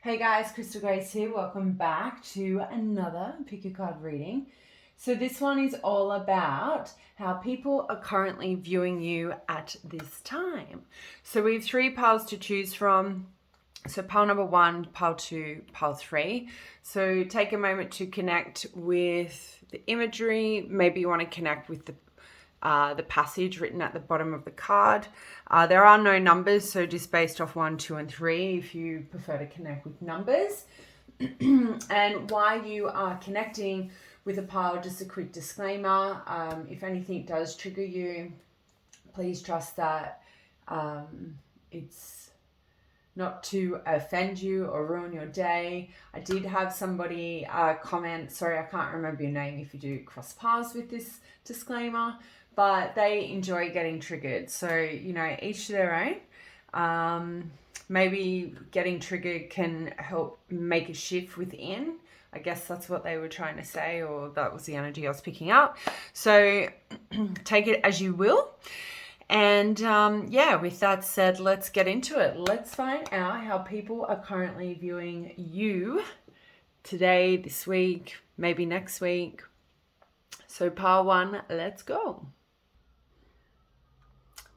Hey guys, Crystal Grace here. Welcome back to another Pick a Card reading. So this one is all about how people are currently viewing you at this time. So we have three piles to choose from. So pile number 1, pile 2, pile 3. So take a moment to connect with the imagery. Maybe you want to connect with the passage written at the bottom of the card. There are no numbers, so just based off 1, 2, and 3 if you prefer to connect with numbers. And while you are connecting with a pile, just a quick disclaimer, if anything does trigger you, please trust that it's not to offend you or ruin your day. I did have somebody comment, sorry I can't remember your name if you do cross paths with this disclaimer, but they enjoy getting triggered. So, you know, each to their own. Maybe getting triggered can help make a shift within. I guess that's what they were trying to say, or that was the energy I was picking up. So take it as you will. And with that said, let's get into it. Let's find out how people are currently viewing you today, this week, maybe next week. So pile 1, let's go.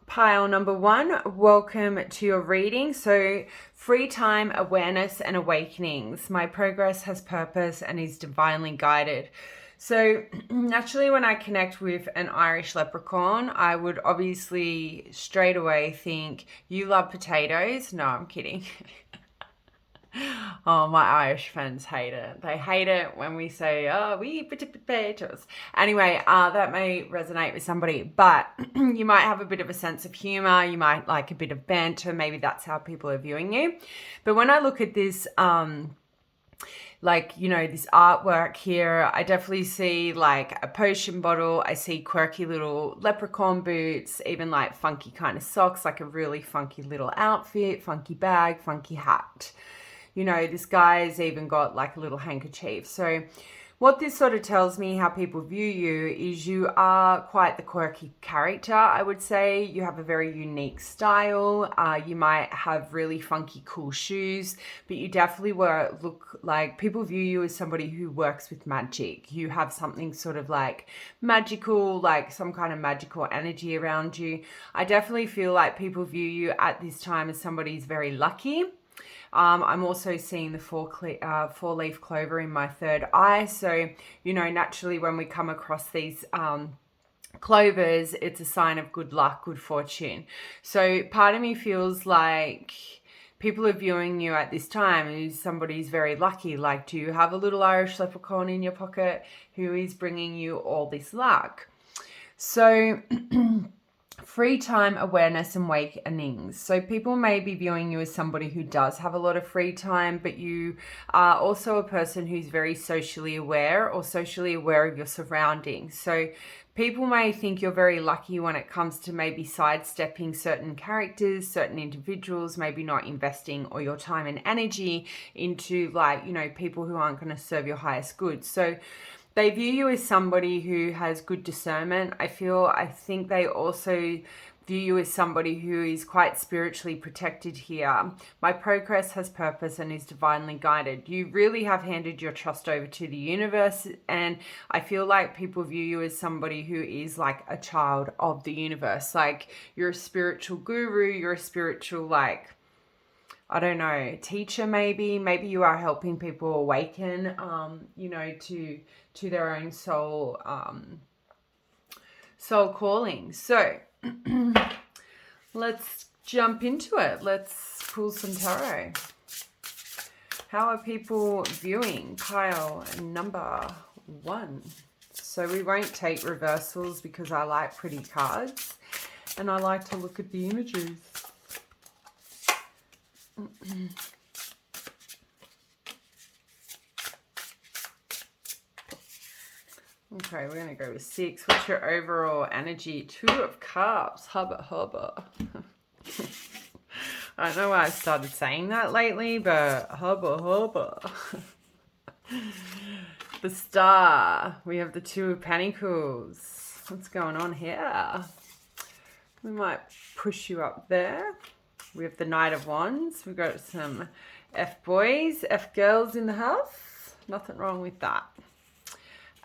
Pile number 1, welcome to your reading. So free time, awareness, and awakenings. My progress has purpose and is divinely guided. So naturally when I connect with an Irish leprechaun, I would obviously straight away think, you love potatoes. No, I'm kidding. Oh, my Irish friends hate it. They hate it when we say, oh, we eat potatoes. Anyway, that may resonate with somebody, but you might have a bit of a sense of humor. You might like a bit of banter. Maybe that's how people are viewing you. But when I look at this, this artwork here, I definitely see like a potion bottle. I see quirky little leprechaun boots, even like funky kind of socks, like a really funky little outfit, funky bag, funky hat. You know, this guy's even got like a little handkerchief. So what this sort of tells me how people view you is you are quite the quirky character, I would say. You have a very unique style. You might have really funky, cool shoes, but you definitely look like people view you as somebody who works with magic. You have something sort of like magical, like some kind of magical energy around you. I definitely feel like people view you at this time as somebody who's very lucky. I'm also seeing the four-leaf clover in my third eye. So, you know, naturally when we come across these clovers, it's a sign of good luck, good fortune. So part of me feels like people are viewing you at this time as somebody who's very lucky. Like, do you have a little Irish leprechaun in your pocket who is bringing you all this luck? So free time, awareness, and awakenings. So people may be viewing you as somebody who does have a lot of free time, but you are also a person who's very socially aware or socially aware of your surroundings. So people may think you're very lucky when it comes to maybe sidestepping certain characters, certain individuals, maybe not investing all your time and energy into like, you know, people who aren't going to serve your highest good. So they view you as somebody who has good discernment. I think they also view you as somebody who is quite spiritually protected here. My progress has purpose and is divinely guided. You really have handed your trust over to the universe, and I feel like people view you as somebody who is like a child of the universe. Like, you're a spiritual guru, you're a spiritual, like, I don't know, teacher maybe. Maybe you are helping people awaken, to their own soul calling. So let's jump into it. Let's pull some tarot. How are people viewing pile number 1? So we won't take reversals because I like pretty cards and I like to look at the images. Okay, we're going to go with 6. What's your overall energy? 2 of Cups. Hubba hubba. I don't know why I started saying that lately, but hubba hubba. The Star. We have the 2 of Pentacles. What's going on here? We might push you up there. We have the Knight of Wands. We've got some F-boys, F-girls in the house. Nothing wrong with that.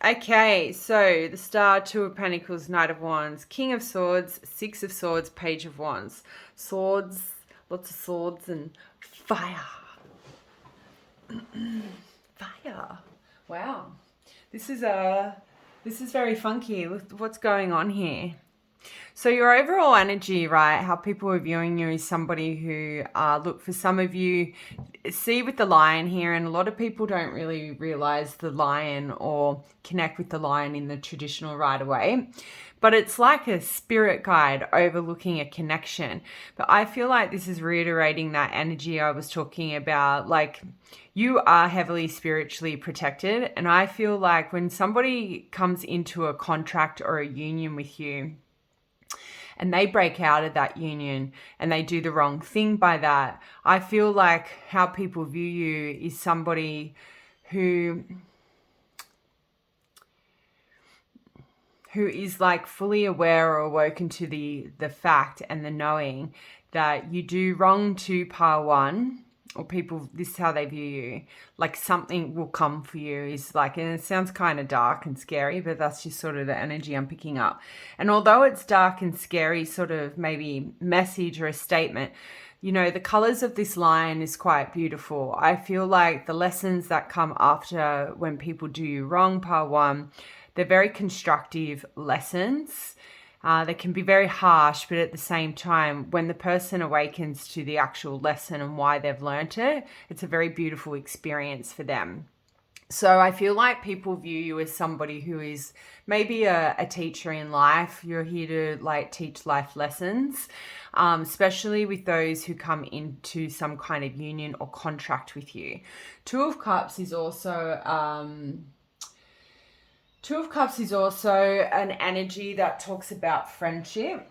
Okay, so the Star, Two of Pentacles, Knight of Wands, King of Swords, Six of Swords, Page of Wands. Swords, lots of swords and fire. Fire. Wow. This is very funky. Look what's going on here. So your overall energy, right, how people are viewing you is somebody who, look, for some of you, see with the lion here, and a lot of people don't really realize the lion or connect with the lion in the traditional right away. But it's like a spirit guide overlooking a connection. But I feel like this is reiterating that energy I was talking about. Like, you are heavily spiritually protected. And I feel like when somebody comes into a contract or a union with you, and they break out of that union and they do the wrong thing by that, I feel like how people view you is somebody who is like fully aware or awoken to the fact and the knowing that you do wrong to par one, or people, this is how they view you, like something will come for you, is like, and it sounds kind of dark and scary, but that's just sort of the energy I'm picking up. And although it's dark and scary, sort of maybe message or a statement, you know, the colors of this lion is quite beautiful. I feel like the lessons that come after when people do you wrong, par one, they're very constructive lessons. They can be very harsh, but at the same time, when the person awakens to the actual lesson and why they've learnt it, it's a very beautiful experience for them. So I feel like people view you as somebody who is maybe a teacher in life. You're here to like teach life lessons, especially with those who come into some kind of union or contract with you. Two of Cups is also an energy that talks about friendship.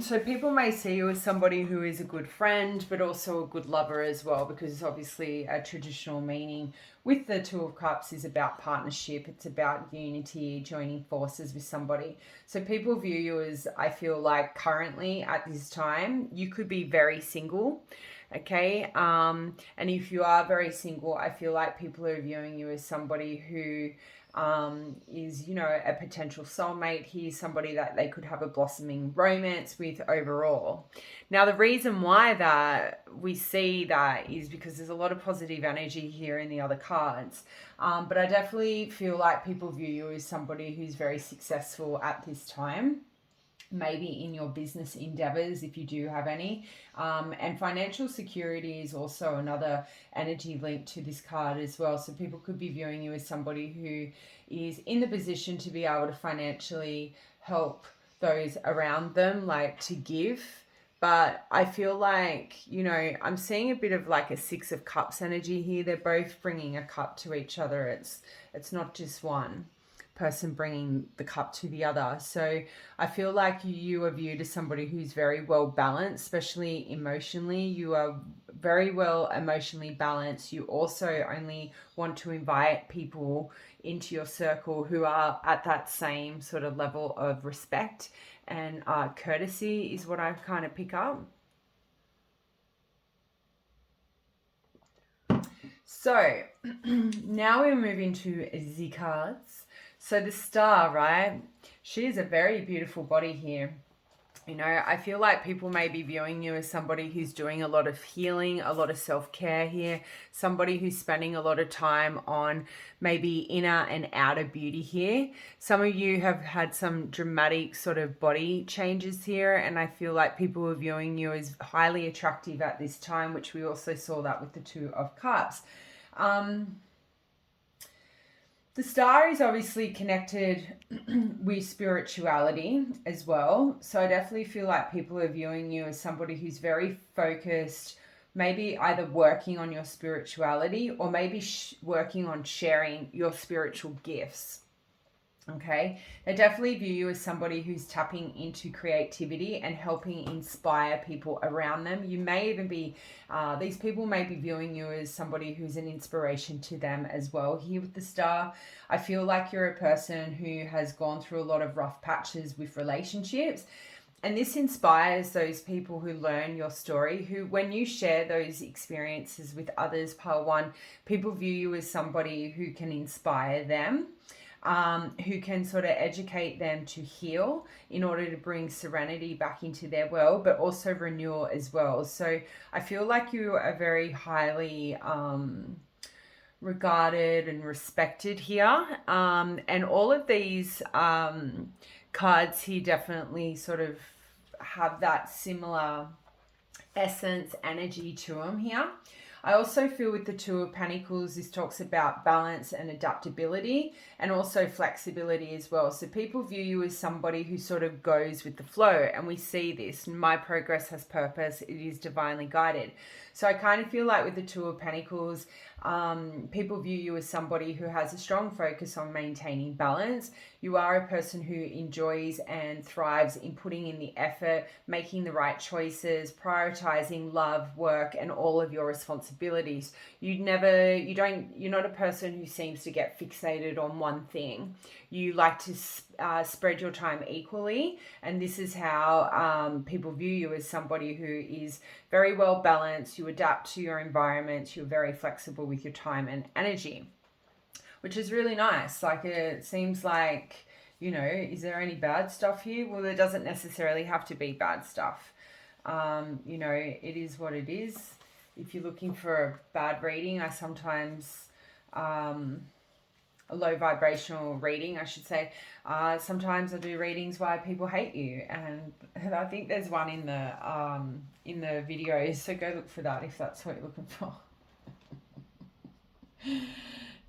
So people may see you as somebody who is a good friend, but also a good lover as well, because obviously a traditional meaning with the Two of Cups is about partnership. It's about unity, joining forces with somebody. So people view you as, I feel like currently at this time, you could be very single. Okay. And if you are very single, I feel like people are viewing you as somebody who is, you know, a potential soulmate. He's somebody that they could have a blossoming romance with overall. Now, the reason why that we see that is because there's a lot of positive energy here in the other cards. But I definitely feel like people view you as somebody who's very successful at this time. Maybe in your business endeavors, if you do have any. And financial security is also another energy linked to this card as well. So people could be viewing you as somebody who is in the position to be able to financially help those around them, like to give. But I feel like, you know, I'm seeing a bit of like a Six of Cups energy here. They're both bringing a cup to each other. It's not just one person bringing the cup to the other. So I feel like you are viewed as somebody who's very well balanced, especially emotionally. You are very well emotionally balanced. You also only want to invite people into your circle who are at that same sort of level of respect and courtesy is what I kind of pick up. So now we move into the cards. So the Star, right? She is a very beautiful body here. You know, I feel like people may be viewing you as somebody who's doing a lot of healing, a lot of self-care here, somebody who's spending a lot of time on maybe inner and outer beauty here. Some of you have had some dramatic sort of body changes here, and I feel like people are viewing you as highly attractive at this time, which we also saw that with the Two of Cups. The Star is obviously connected with spirituality as well. So I definitely feel like people are viewing you as somebody who's very focused, maybe either working on your spirituality or maybe working on sharing your spiritual gifts. Okay, they definitely view you as somebody who's tapping into creativity and helping inspire people around them. You may even be, these people may be viewing you as somebody who's an inspiration to them as well. Here with the Star, I feel like you're a person who has gone through a lot of rough patches with relationships. And this inspires those people who learn your story, who, when you share those experiences with others, Pile One, people view you as somebody who can inspire them, who can sort of educate them to heal in order to bring serenity back into their world, but also renewal as well. So I feel like you are very highly regarded and respected here. And all of these cards here definitely sort of have that similar essence, energy to them here. I also feel with the Two of Pentacles, this talks about balance and adaptability and also flexibility as well. So people view you as somebody who sort of goes with the flow, and we see this. My progress has purpose. It is divinely guided. So I kind of feel like with the Two of Pentacles, people view you as somebody who has a strong focus on maintaining balance. You are a person who enjoys and thrives in putting in the effort, making the right choices, prioritizing love, work, and all of your responsibilities. You're not a person who seems to get fixated on one thing. You like to spread your time equally, and this is how people view you as somebody who is very well balanced. You adapt to your environment. You're very flexible with your time and energy, which is really nice. Like, it seems like, is there any bad stuff here? Well, there doesn't necessarily have to be bad stuff. It is what it is. If you're looking for a bad reading, I sometimes, a low vibrational reading, I should say, sometimes I do readings why people hate you. And I think there's one in the videos, so go look for that if that's what you're looking for.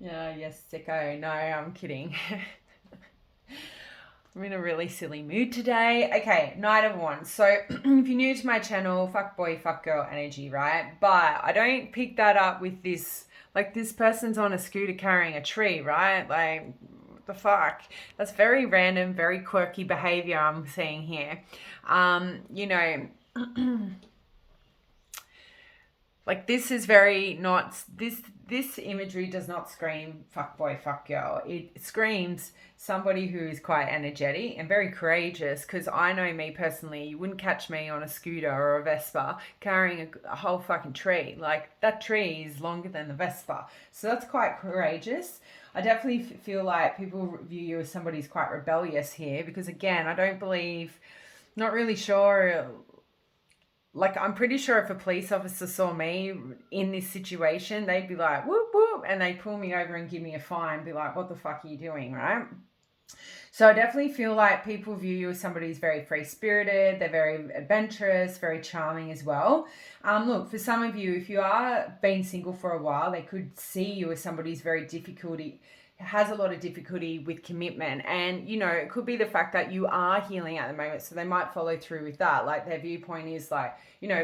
Yeah, yes, sicko. No, I'm kidding. I'm in a really silly mood today. Okay, Knight of Wands. So if you're new to my channel, fuck boy, fuck girl energy, right? But I don't pick that up with this, like, this person's on a scooter carrying a tree, right? Like, what the fuck? That's very random, very quirky behavior I'm seeing here. Like, this is very not, this imagery does not scream fuck boy, fuck girl. It screams somebody who is quite energetic and very courageous, because I know me personally, you wouldn't catch me on a scooter or a Vespa carrying a whole fucking tree. Like, that tree is longer than the Vespa. So that's quite courageous. I definitely feel like people view you as somebody who's quite rebellious here, because again, I don't believe, not really sure, like, I'm pretty sure if a police officer saw me in this situation, they'd be like, whoop, whoop, and they'd pull me over and give me a fine, be like, what the fuck are you doing, right? So I definitely feel like people view you as somebody who's very free-spirited, they're very adventurous, very charming as well. Look, for some of you, if you are being single for a while, they could see you as somebody who's has a lot of difficulty with commitment. And, it could be the fact that you are healing at the moment, so they might follow through with that. Like, their viewpoint is like,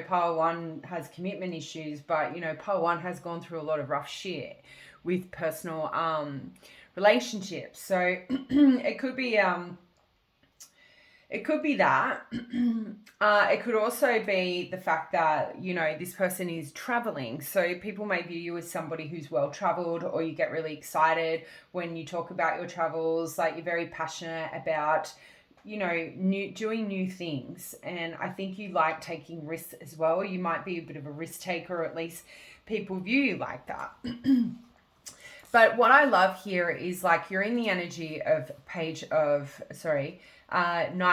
Pile One has commitment issues, but, Pile One has gone through a lot of rough shit with personal relationships. So it could be that. It could also be the fact that, this person is traveling. So people may view you as somebody who's well-traveled, or you get really excited when you talk about your travels. Like, you're very passionate about, doing new things. And I think you like taking risks as well. You might be a bit of a risk taker, or at least people view you like that. But what I love here is, like, you're in the energy of Knight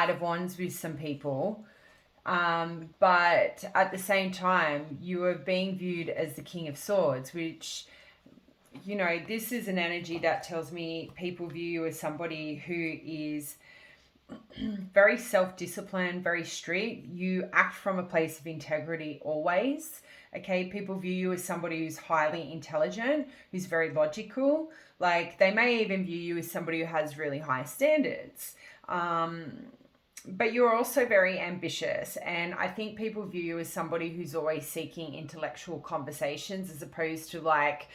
of Wands with some people. But at the same time, you are being viewed as the King of Swords, which, this is an energy that tells me people view you as somebody who is very self-disciplined, very strict. You act from a place of integrity always. Okay, people view you as somebody who's highly intelligent, who's very logical. Like, they may even view you as somebody who has really high standards. But you're also very ambitious, and I think people view you as somebody who's always seeking intellectual conversations, as opposed to, like,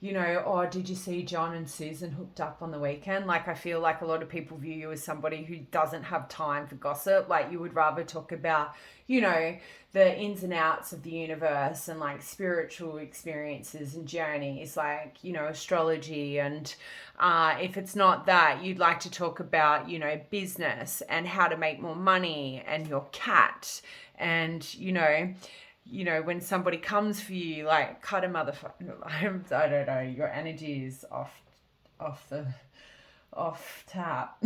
you know, oh, did you see John and Susan hooked up on the weekend? Like, I feel like a lot of people view you as somebody who doesn't have time for gossip. Like, you would rather talk about, you know, the ins and outs of the universe and like spiritual experiences and journeys, like, you know, astrology. And if it's not that, you'd like to talk about, you know, business and how to make more money and your cat. And, you know, when somebody comes for you, like, cut a motherfucker. I don't know. Your energy is off tap.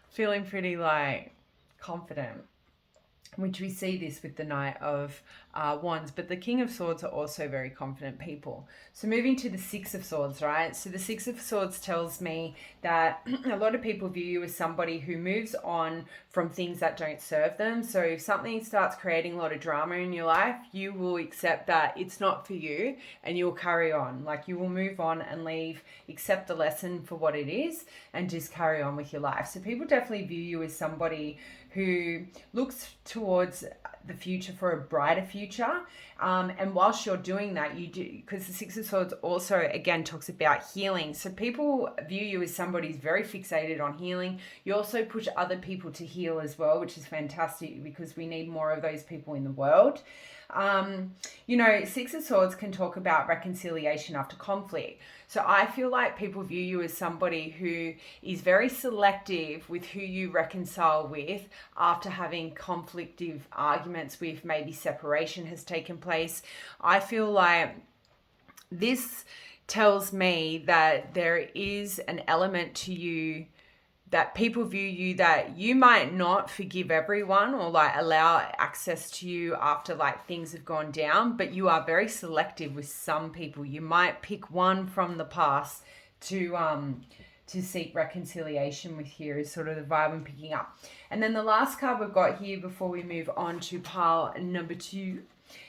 Feeling pretty like confident, which we see this with the Knight of Wands, but the King of Swords are also very confident people. So moving to the Six of Swords, right? So the Six of Swords tells me that a lot of people view you as somebody who moves on from things that don't serve them. So if something starts creating a lot of drama in your life, you will accept that it's not for you and you'll carry on. Like, you will move on and leave, accept the lesson for what it is, and just carry on with your life. So people definitely view you as somebody who looks towards the future for a brighter future. And whilst you're doing that, you do, because the Six of Swords also, again, talks about healing. So people view you as somebody who's very fixated on healing. You also push other people to heal as well, which is fantastic because we need more of those people in the world. You know, Six of Swords can talk about reconciliation after conflict. So I feel like people view you as somebody who is very selective with who you reconcile with after having conflictive arguments with, maybe separation has taken place. I feel like this tells me that there is an element to you that people view you that you might not forgive everyone or like allow access to you after like things have gone down, but you are very selective with some people. You might pick one from the past to seek reconciliation with here is sort of the vibe I'm picking up. And then the last card we've got here before we move on to pile number 2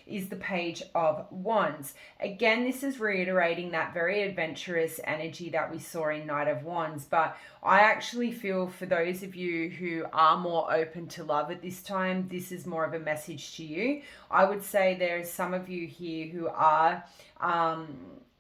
is the Page of Wands. Again, this is reiterating that very adventurous energy that we saw in Knight of Wands, but I actually feel for those of you who are more open to love at this time, this is more of a message to you. I would say there's some of you here who are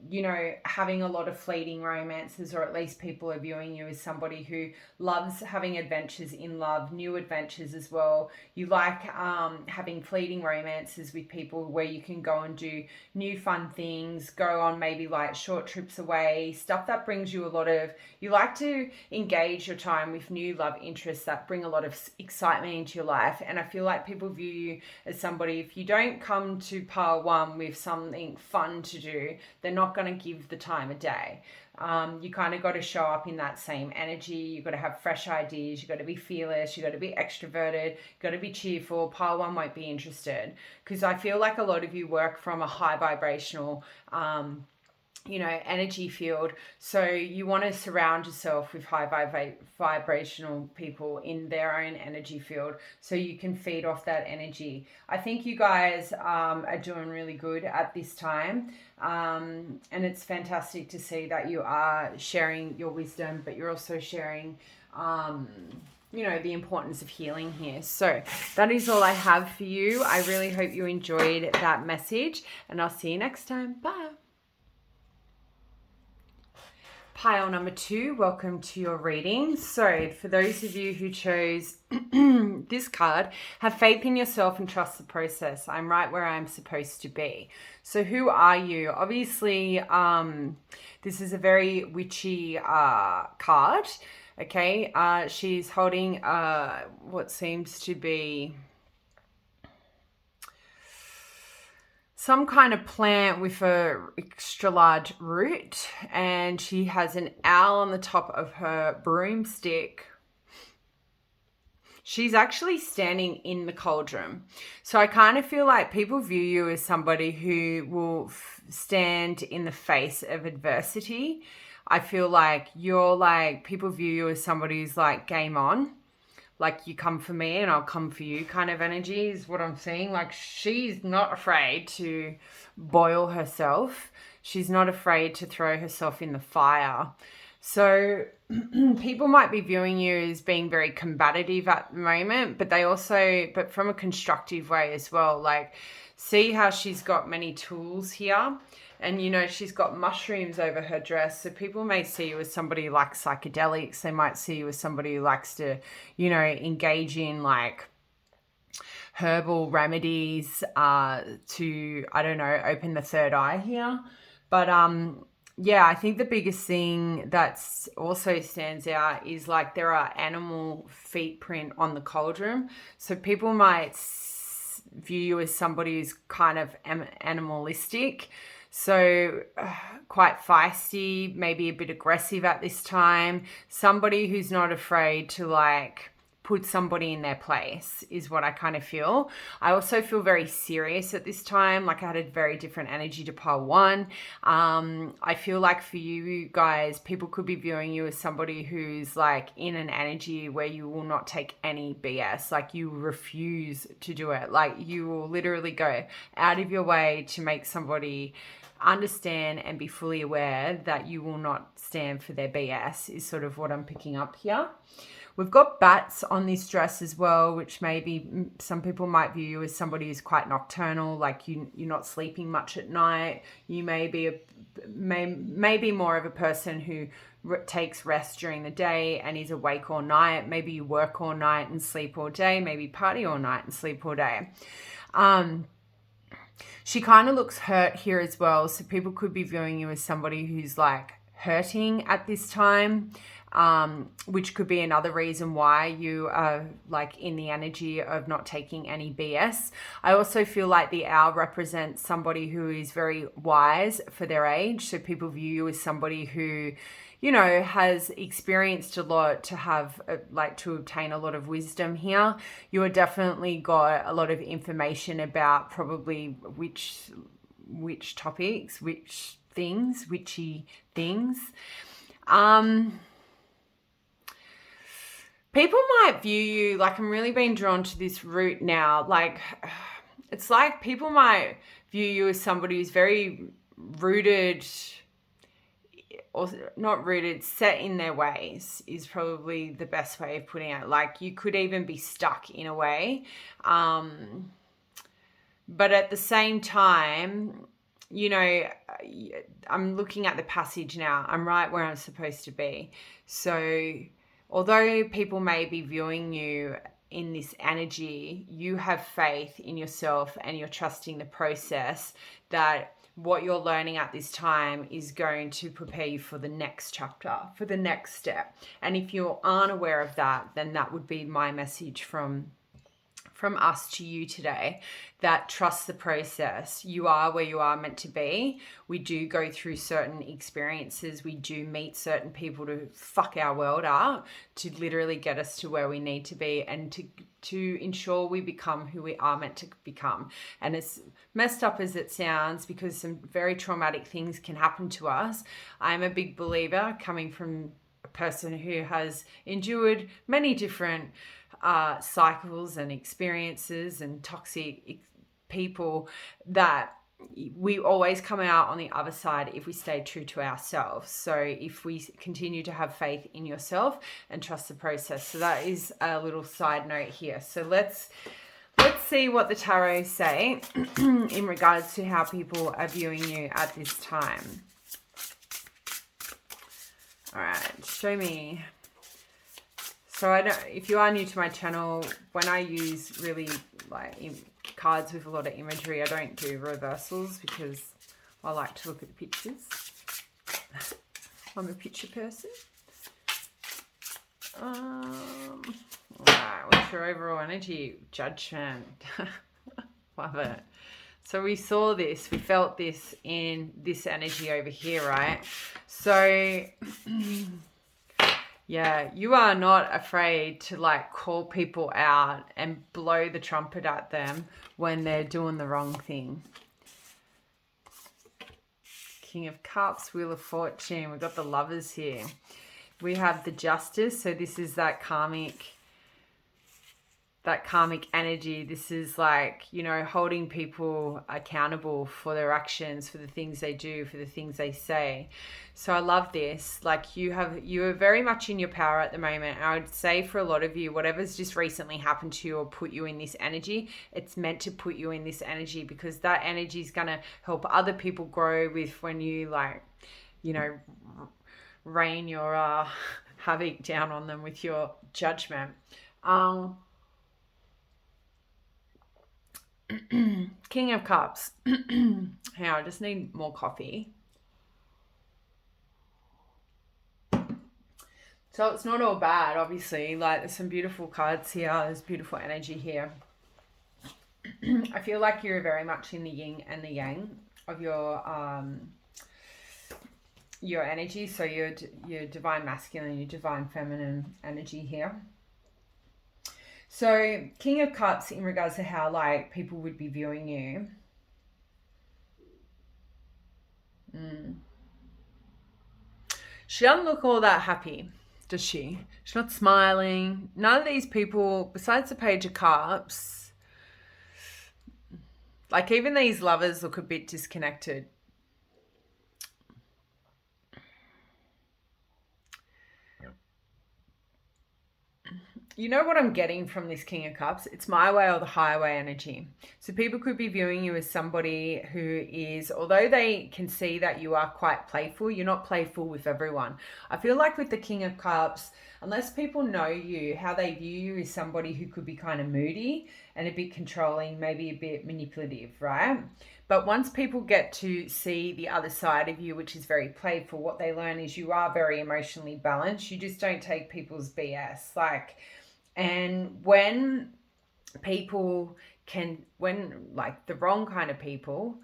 you know, having a lot of fleeting romances, or at least people are viewing you as somebody who loves having adventures in love, new adventures as well. You like having fleeting romances with people where you can go and do new fun things, go on maybe like short trips away, stuff that brings you a lot of, you like to engage your time with new love interests that bring a lot of excitement into your life. And I feel like people view you as somebody, if you don't come to pile 1 with something fun to do, they're not going to give the time of day. You kind of got to show up in that same energy. You've got to have fresh ideas. You've got to be fearless. You've got to be extroverted. You've got to be cheerful. Pile 1 won't be interested, because I feel like a lot of you work from a high vibrational you know, energy field. So you want to surround yourself with high vibrational people in their own energy field so you can feed off that energy. I think you guys are doing really good at this time. And it's fantastic to see that you are sharing your wisdom, but you're also sharing you know, the importance of healing here. So that is all I have for you. I really hope you enjoyed that message, and I'll see you next time. Bye. Pile number 2, welcome to your reading. So for those of you who chose this card, have faith in yourself and trust the process. I'm right where I'm supposed to be. So who are you? Obviously, this is a very witchy card. Okay, she's holding what seems to be some kind of plant with a extra large root, and she has an owl on the top of her broomstick. She's actually standing in the cauldron. So I kind of feel like people view you as somebody who will stand in the face of adversity. I feel like you're like, people view you as somebody who's like game on. Like, you come for me and I'll come for you kind of energy is what I'm seeing. Like, she's not afraid to boil herself. She's not afraid to throw herself in the fire. So people might be viewing you as being very combative at the moment, but from a constructive way as well. Like, see how she's got many tools here, and she's got mushrooms over her dress. So people may see you as somebody who likes psychedelics. They might see you as somebody who likes to, engage in like herbal remedies to, I don't know, open the third eye here. But yeah, I think the biggest thing that's also stands out is like there are animal feet print on the cauldron. So people might view you as somebody who's kind of animalistic. So quite feisty, maybe a bit aggressive at this time. Somebody who's not afraid to like put somebody in their place is what I kind of feel. I also feel very serious at this time. Like I had a very different energy to pile one. I feel like for you guys, people could be viewing you as somebody who's like in an energy where you will not take any BS. Like you refuse to do it. Like you will literally go out of your way to make somebody understand and be fully aware that you will not stand for their BS is sort of what I'm picking up here. We've got bats on this dress as well, which maybe some people might view you as somebody who's quite nocturnal, like you're not sleeping much at night. You may be more of a person who takes rest during the day and is awake all night. Maybe you work all night and sleep all day. Maybe party all night and sleep all day. She kind of looks hurt here as well. So people could be viewing you as somebody who's like hurting at this time. Which could be another reason why you are like in the energy of not taking any BS. I also feel like the owl represents somebody who is very wise for their age. So people view you as somebody who, has experienced a lot to have to obtain a lot of wisdom here. You are definitely got a lot of information about probably which topics, witchy things. People might view you, like I'm really being drawn to this root now, like it's like people might view you as somebody who's very rooted, or not rooted, set in their ways is probably the best way of putting it. Like you could even be stuck in a way. But at the same time, I'm looking at the passage now. I'm right where I'm supposed to be. So although people may be viewing you in this energy, you have faith in yourself and you're trusting the process that what you're learning at this time is going to prepare you for the next chapter, for the next step. And if you aren't aware of that, then that would be my message from us to you today, that trust the process. You are where you are meant to be. We do go through certain experiences. We do meet certain people to fuck our world up, to literally get us to where we need to be and to ensure we become who we are meant to become. And as messed up as it sounds, because some very traumatic things can happen to us, I'm a big believer, coming from a person who has endured many different cycles and experiences and toxic people, that we always come out on the other side if we stay true to ourselves. So if we continue to have faith in yourself and trust the process. So that is a little side note here. So let's see what the tarot say in regards to how people are viewing you at this time. All right, show me. So if you are new to my channel, when I use really cards with a lot of imagery, I don't do reversals because I like to look at the pictures. I'm a picture person. Alright, what's your overall energy? Judgment. Love it. So we saw this, we felt this in this energy over here, right? So yeah, you are not afraid to call people out and blow the trumpet at them when they're doing the wrong thing. King of Cups, Wheel of Fortune. We've got the Lovers here. We have the Justice. So this is that karmic that karmic energy. This is like, you know, holding people accountable for their actions, for the things they do, for the things they say. So I love this. Like you are very much in your power at the moment. I would say for a lot of you, whatever's just recently happened to you or put you in this energy, it's meant to put you in this energy, because that energy is going to help other people grow with, when you like, you know, rain your havoc down on them with your judgment. King of Cups. Hey, I just need more coffee. So it's not all bad, obviously. Like, there's some beautiful cards here. There's beautiful energy here. I feel like you're very much in the yin and the yang of your energy. So your divine masculine, your divine feminine energy here. So King of Cups, in regards to how like people would be viewing you. She doesn't look all that happy, does she? She's not smiling. None of these people, besides the Page of Cups, like even these lovers look a bit disconnected. You know what I'm getting from this King of Cups? It's my way or the highway energy. So people could be viewing you as somebody who is, although they can see that you are quite playful, you're not playful with everyone. I feel like with the King of Cups, unless people know you, how they view you is somebody who could be kind of moody and a bit controlling, maybe a bit manipulative, right? But once people get to see the other side of you, which is very playful, what they learn is you are very emotionally balanced. You just don't take people's BS. And when people like the wrong kind of people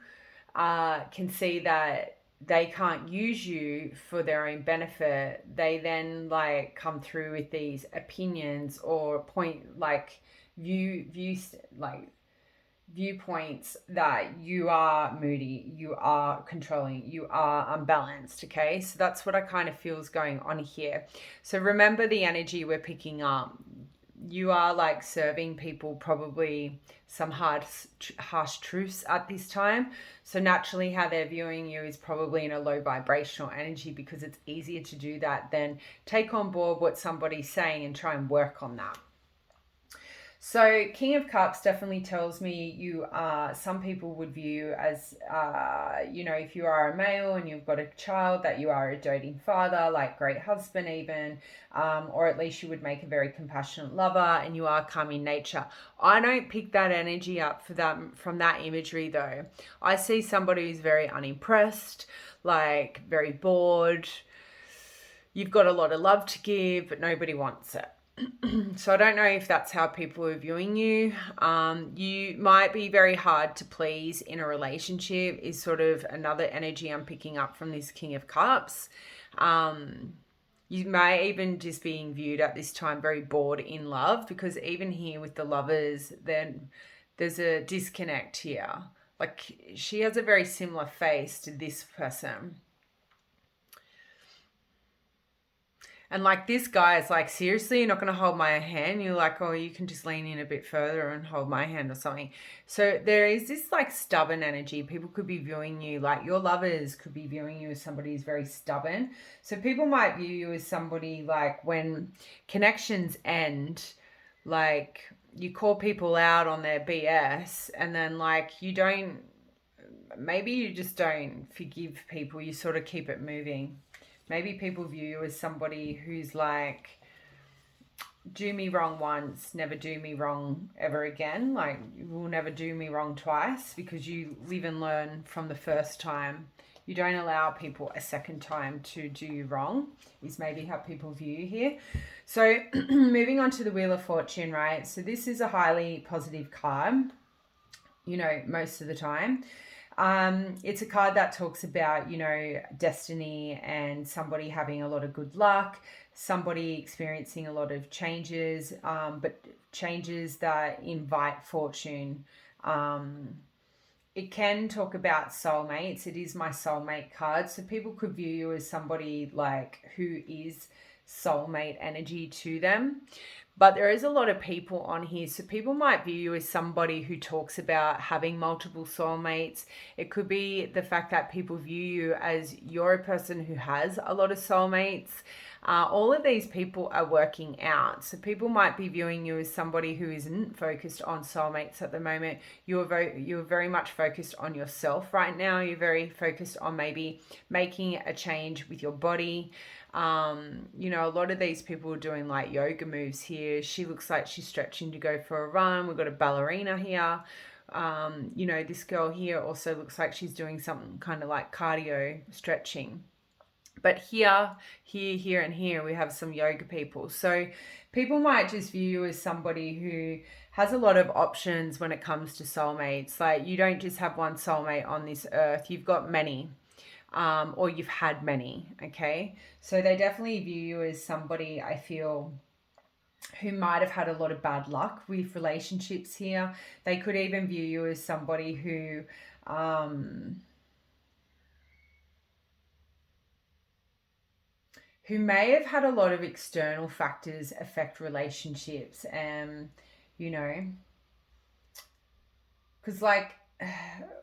can see that they can't use you for their own benefit, they then like come through with these opinions or viewpoints that you are moody, you are controlling, you are unbalanced. Okay, so that's what I kind of feel is going on here. So remember the energy we're picking up. You are like serving people probably some harsh truths at this time. So naturally how they're viewing you is probably in a low vibrational energy, because it's easier to do that than take on board what somebody's saying and try and work on that. So King of Cups definitely tells me you are, some people would view as, you know, if you are a male and you've got a child, that you are a doting father, like great husband even, or at least you would make a very compassionate lover, and you are calm in nature. I don't pick that energy up from that imagery though. I see somebody who's very unimpressed, like very bored. You've got a lot of love to give, but nobody wants it. So I don't know if that's how people are viewing you. You might be very hard to please in a relationship is sort of another energy I'm picking up from this King of Cups. You may even just being viewed at this time very bored in love, because even here with the lovers, then there's a disconnect here. Like she has a very similar face to this person. And like this guy is like, seriously, you're not going to hold my hand? You're like, oh, you can just lean in a bit further and hold my hand or something. So there is this like stubborn energy. People could be viewing you, like your lovers could be viewing you as somebody who's very stubborn. So people might view you as somebody like when connections end, like you call people out on their BS and then like maybe you just don't forgive people. You sort of keep it moving. Maybe people view you as somebody who's like, do me wrong once, never do me wrong ever again. Like, you will never do me wrong twice, because you live and learn from the first time. You don't allow people a second time to do you wrong, is maybe how people view you here. So moving on to the Wheel of Fortune, right? So this is a highly positive card, you know, most of the time. It's a card that talks about, you know, destiny and somebody having a lot of good luck, somebody experiencing a lot of changes, but changes that invite fortune. It can talk about soulmates. It is my soulmate card. So people could view you as somebody like who is soulmate energy to them. But there is a lot of people on here. So people might view you as somebody who talks about having multiple soulmates. It could be the fact that people view you as you're a person who has a lot of soulmates. All of these people are working out. So people might be viewing you as somebody who isn't focused on soulmates at the moment. You're very much focused on yourself right now. You're very focused on maybe making a change with your body. A lot of these people are doing like yoga moves here. She looks like she's stretching to go for a run. We've got a ballerina here. This girl here also looks like she's doing something kind of like cardio stretching. But here, and here, we have some yoga people. So people might just view you as somebody who has a lot of options when it comes to soulmates. Like, you don't just have one soulmate on this earth. You've got many. Or you've had many, okay? So they definitely view you as somebody, I feel, who might have had a lot of bad luck with relationships here. They could even view you as somebody who may have had a lot of external factors affect relationships. Because like,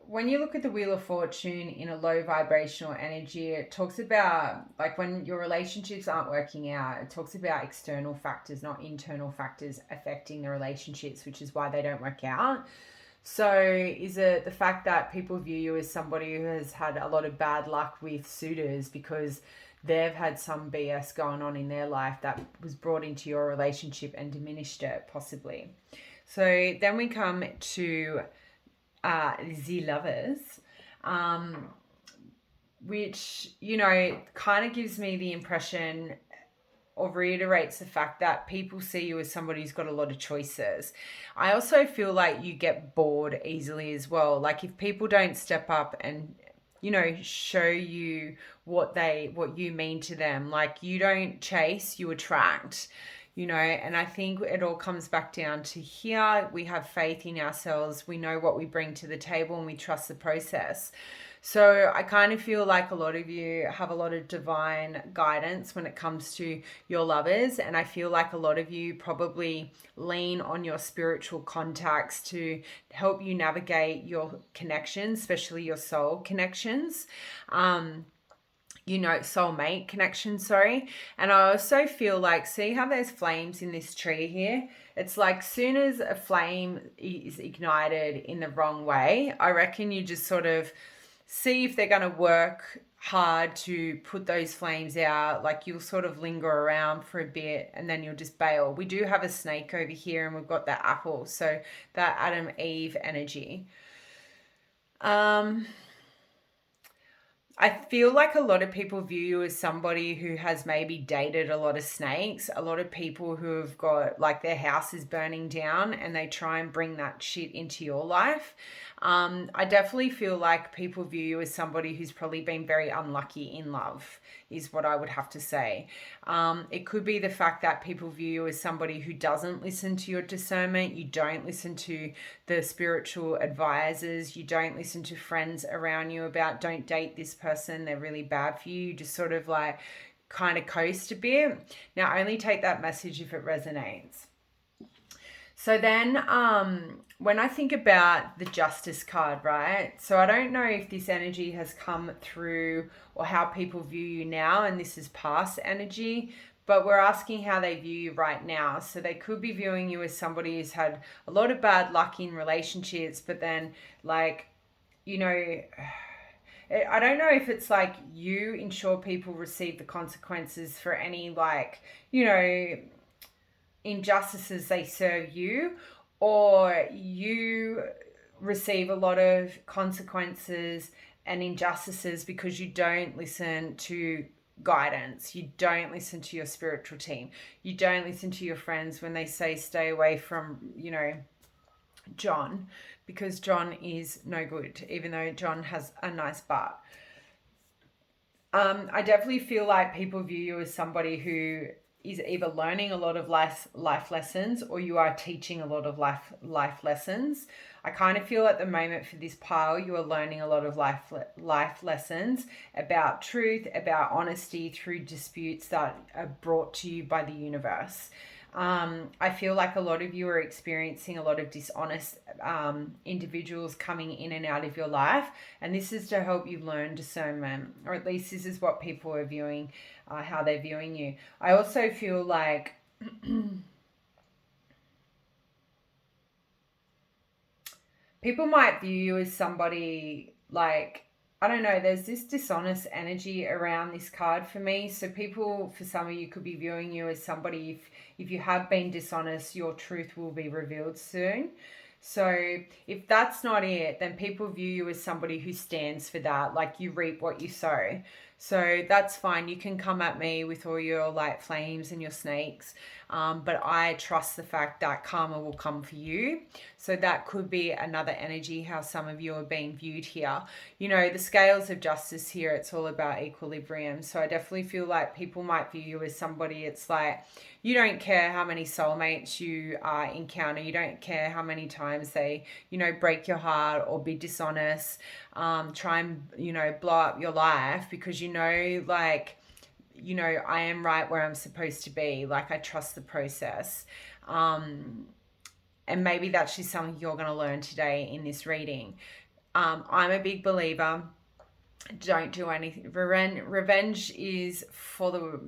when you look at the Wheel of Fortune in a low vibrational energy, it talks about like when your relationships aren't working out, it talks about external factors, not internal factors affecting the relationships, which is why they don't work out. So is it the fact that people view you as somebody who has had a lot of bad luck with suitors because they've had some BS going on in their life that was brought into your relationship and diminished it, possibly? So then we come to the Lovers, which, kind of gives me the impression or reiterates the fact that people see you as somebody who's got a lot of choices. I also feel like you get bored easily as well. Like, if people don't step up and show you what you mean to them, like, you don't chase, you attract. And I think it all comes back down to here. We have faith in ourselves. We know what we bring to the table and we trust the process. So I kind of feel like a lot of you have a lot of divine guidance when it comes to your lovers. And I feel like a lot of you probably lean on your spiritual contacts to help you navigate your connections, especially your soul connections. Soulmate connection, sorry. And I also feel like, see how there's flames in this tree here? It's like, soon as a flame is ignited in the wrong way, I reckon you just sort of see if they're going to work hard to put those flames out. Like, you'll sort of linger around for a bit and then you'll just bail. We do have a snake over here and we've got that apple. So that Adam Eve energy. I feel like a lot of people view you as somebody who has maybe dated a lot of snakes, a lot of people who have got like their house is burning down and they try and bring that shit into your life. I definitely feel like people view you as somebody who's probably been very unlucky in love, is what I would have to say. It could be the fact that people view you as somebody who doesn't listen to your discernment. You don't listen to the spiritual advisors. You don't listen to friends around you about, don't date this person, they're really bad for you. You just sort of like kind of coast a bit. Now, only take that message if it resonates. So then when I think about the Justice card, right? So I don't know if this energy has come through or how people view you now, and this is past energy, but we're asking how they view you right now. So they could be viewing you as somebody who's had a lot of bad luck in relationships, but then like, I don't know if it's like you ensure people receive the consequences for any like, injustices they serve you, or you receive a lot of consequences and injustices because you don't listen to guidance. You don't listen to your spiritual team. You don't listen to your friends when they say stay away from, John, because John is no good, even though John has a nice butt. I definitely feel like people view you as somebody who is either learning a lot of life lessons, or you are teaching a lot of life lessons. I kind of feel at the moment for this pile, you are learning a lot of life lessons about truth, about honesty through disputes that are brought to you by the universe. I feel like a lot of you are experiencing a lot of dishonest individuals coming in and out of your life, and this is to help you learn discernment, or at least this is what people are viewing, how they're viewing you. I also feel like people might view you as somebody like, I don't know, there's this dishonest energy around this card for me. So people, for some of you, could be viewing you as somebody, if you have been dishonest, your truth will be revealed soon. So if that's not it, then people view you as somebody who stands for that, like you reap what you sow. So that's fine. You can come at me with all your like flames and your snakes. But I trust the fact that karma will come for you. So that could be another energy, how some of you are being viewed here. You know, the scales of justice here, it's all about equilibrium. So I definitely feel like people might view you as somebody, it's like, you don't care how many soulmates you encounter. You don't care how many times they, you know, break your heart or be dishonest, try and, you know, blow up your life, because you know, like, you know, I am right where I'm supposed to be. Like, I trust the process. And maybe that's just something you're going to learn today in this reading. I'm a big believer. Don't do anything. Revenge is for the...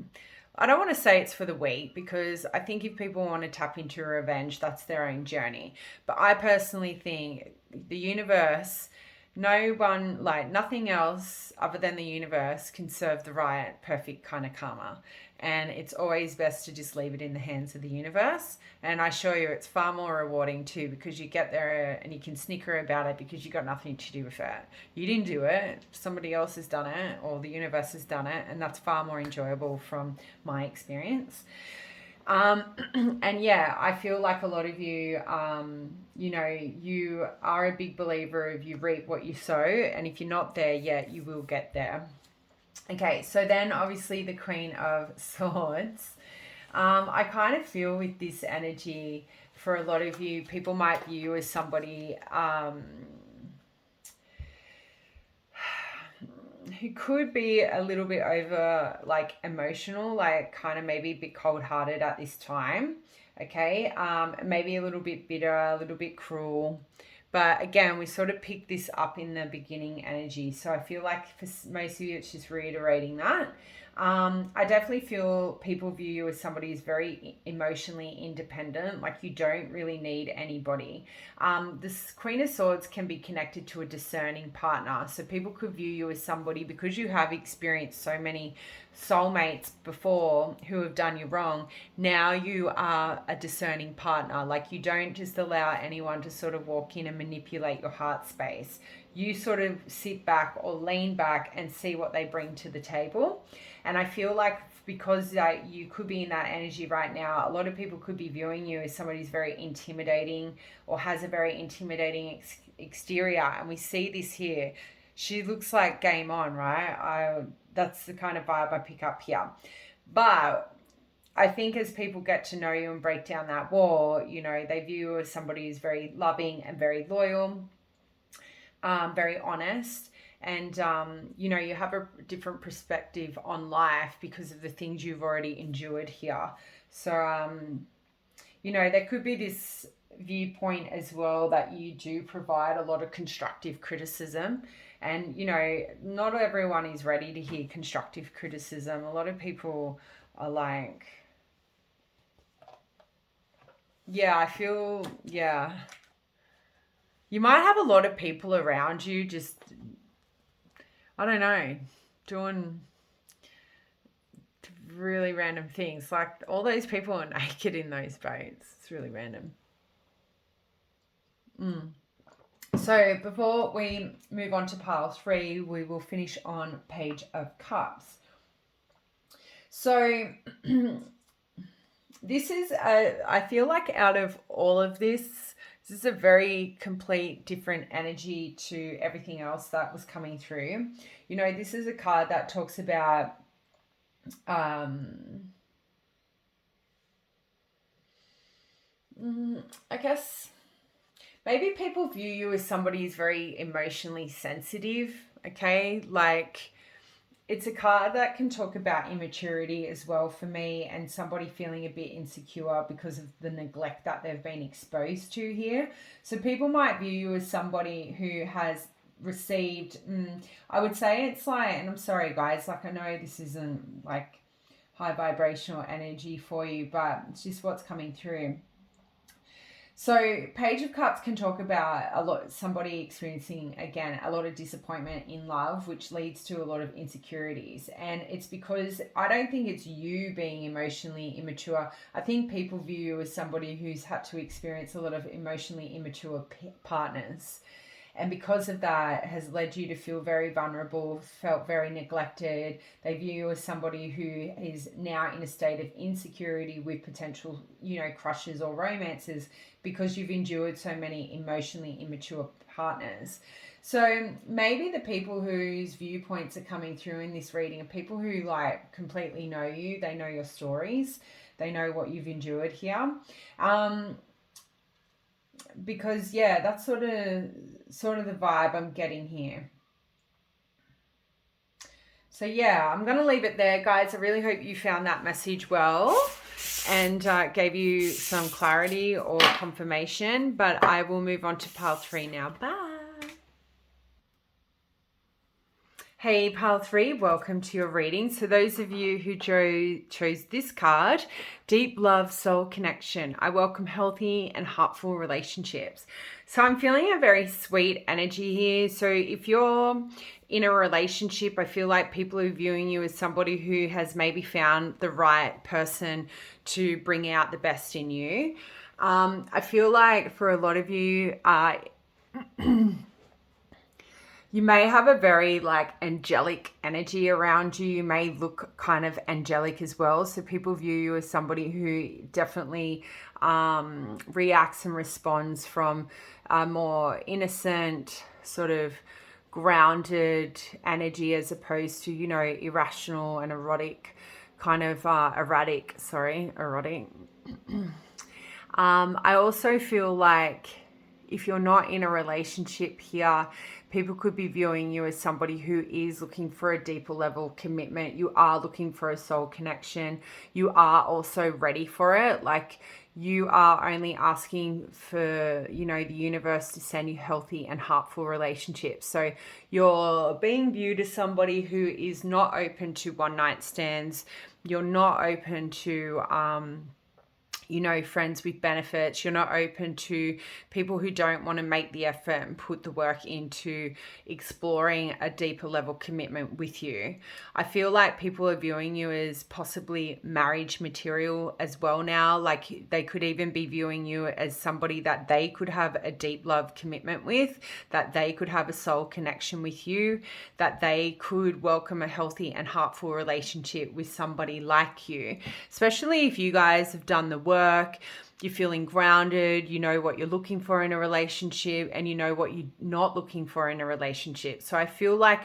I don't want to say it's for the weak, because I think if people want to tap into revenge, that's their own journey. But I personally think the universe... No one, like nothing else other than the universe, can serve the right, perfect kind of karma. And it's always best to just leave it in the hands of the universe. And I assure you, it's far more rewarding too, because you get there and you can snicker about it because you got nothing to do with it. You didn't do it. Somebody else has done it, or the universe has done it. And that's far more enjoyable from my experience. And yeah, I feel like a lot of you, you know, you are a big believer of you reap what you sow. And if you're not there yet, you will get there. Okay, so then obviously the Queen of Swords. I kind of feel with this energy, for a lot of you, people might view you as somebody who could be a little bit over like emotional, like kind of maybe a bit cold-hearted at this time. Okay, maybe a little bit bitter, a little bit cruel. But again, we sort of picked this up in the beginning energy. So I feel like for most of you, it's just reiterating that. I definitely feel people view you as somebody who's very emotionally independent, like you don't really need anybody. This Queen of Swords can be connected to a discerning partner. So people could view you as somebody, because you have experienced so many soulmates before who have done you wrong. Now you are a discerning partner. Like you don't just allow anyone to sort of walk in and manipulate your heart space. You sort of sit back or lean back and see what they bring to the table. And I feel like because you could be in that energy right now, a lot of people could be viewing you as somebody who's very intimidating or has a very intimidating exterior. And we see this here. She looks like game on, right? That's the kind of vibe I pick up here. But I think as people get to know you and break down that wall, you know, they view you as somebody who's very loving and very loyal, very honest. And, you know, you have a different perspective on life because of the things you've already endured here. So, you know, there could be this viewpoint as well that you do provide a lot of constructive criticism. And, you know, not everyone is ready to hear constructive criticism. A lot of people are like, yeah, I feel, yeah. You might have a lot of people around you just, I don't know, doing really random things. Like all those people are naked in those boats. It's really random. So before we move on to pile 3, we will finish on Page of Cups. So this is, I feel like out of all of this is a very complete different energy to everything else that was coming through. You know, this is a card that talks about I guess maybe people view you as somebody who's very emotionally sensitive, okay? Like it's a card that can talk about immaturity as well for me, and somebody feeling a bit insecure because of the neglect that they've been exposed to here. So people might view you as somebody who has received, I would say it's like, and I'm sorry guys, like I know this isn't like high vibrational energy for you, but it's just what's coming through. So Page of Cups can talk about somebody experiencing, again, a lot of disappointment in love, which leads to a lot of insecurities. And it's because I don't think it's you being emotionally immature. I think people view you as somebody who's had to experience a lot of emotionally immature partners. And because of that has led you to feel very vulnerable, felt very neglected. They view you as somebody who is now in a state of insecurity with potential, crushes or romances, because you've endured so many emotionally immature partners. So maybe the people whose viewpoints are coming through in this reading are people who like completely know you. They know your stories. They know what you've endured here. Because that's sort of the vibe I'm getting here. So I'm going to leave it there, guys. I really hope you found that message well and gave you some clarity or confirmation, but I will move on to pile 3 now. Bye. Hey, pile 3, welcome to your reading. So those of you who chose this card, Deep Love, Soul Connection. I welcome healthy and heartful relationships. So I'm feeling a very sweet energy here. So if you're in a relationship, I feel like people are viewing you as somebody who has maybe found the right person to bring out the best in you. I feel like for a lot of you, you may have a very like angelic energy around you. You may look kind of angelic as well. So people view you as somebody who definitely reacts and responds from a more innocent, sort of grounded energy, as opposed to, irrational and erotic kind of erotic. I also feel like if you're not in a relationship here, people could be viewing you as somebody who is looking for a deeper level commitment. You are looking for a soul connection. You are also ready for it. Like you are only asking for, the universe to send you healthy and heartful relationships. So you're being viewed as somebody who is not open to one night stands. You're not open to, friends with benefits. You're not open to people who don't want to make the effort and put the work into exploring a deeper level commitment with you. I feel like people are viewing you as possibly marriage material as well now. Like they could even be viewing you as somebody that they could have a deep love commitment with, that they could have a soul connection with you, that they could welcome a healthy and heartful relationship with somebody like you, especially if you guys have done the work. You're feeling grounded, you know what you're looking for in a relationship, and you know what you're not looking for in a relationship. So I feel like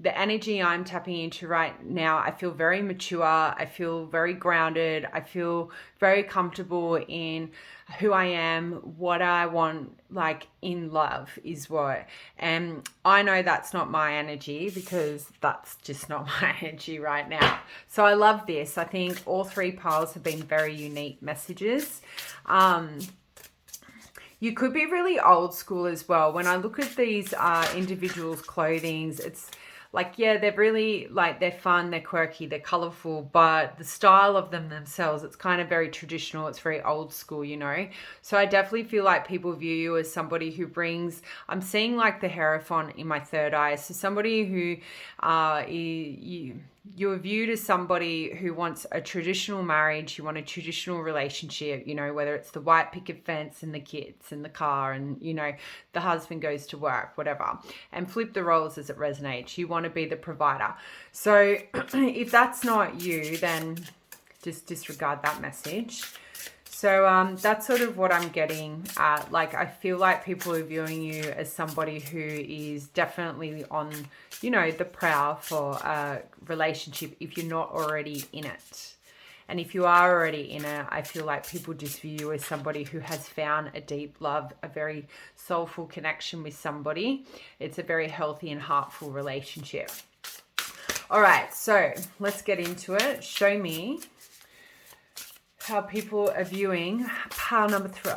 the energy I'm tapping into right now, I feel very mature. I feel very grounded. I feel very comfortable in who I am, what I want, like in love is what. And I know that's not my energy because that's just not my energy right now. So I love this. I think all 3 piles have been very unique messages. You could be really old school as well. When I look at these individuals' clothings, it's like, they're really like, they're fun, they're quirky, they're colorful, but the style of them themselves, it's kind of very traditional. It's very old school, So I definitely feel like people view you as somebody who brings, I'm seeing like the Hierophant in my third eye. So somebody who you're viewed as somebody who wants a traditional marriage, you want a traditional relationship, whether it's the white picket fence and the kids and the car and, the husband goes to work, whatever, and flip the roles as it resonates. You want to be the provider. So if that's not you, then just disregard that message. So that's sort of what I'm getting at. Like, I feel like people are viewing you as somebody who is definitely on, the prowl for a relationship if you're not already in it. And if you are already in it, I feel like people just view you as somebody who has found a deep love, a very soulful connection with somebody. It's a very healthy and heartful relationship. All right, so let's get into it. Show me how people are viewing pile number 3.